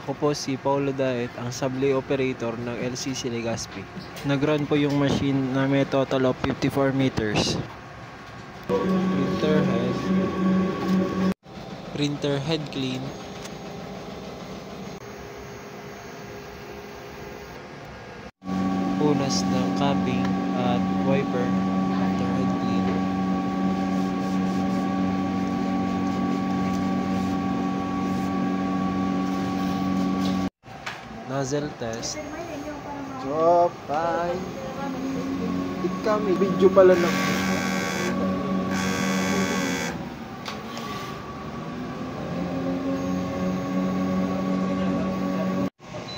Ako po si Paulo Daet, ang sublay operator ng LCC Legazpi. Nag-run po yung machine na may total of 54 meters. Printer head clean. Punas ng capping at wiper. Printer head clean. Nozzle test. So, bye. It kami, video pala lang.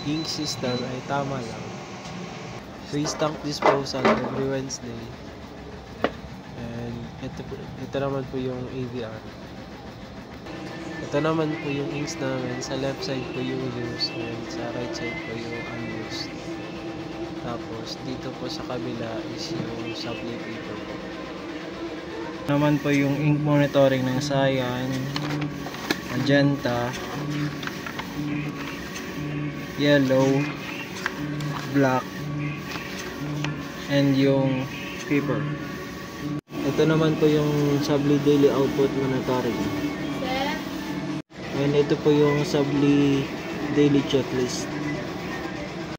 Ink system ay tama lang. Waste tank disposal every Wednesday. And ito naman po yung AVR. Ito naman po yung inks namin. Sa left side po yung used and sa right side po yung unused. Tapos dito po sa kabila is yung supply paper po. Naman po yung ink monitoring ng Cyan, magenta, yellow, black, and yung paper. Ito naman po yung Sublay daily output monitoring. And ito po yung Sublay daily checklist.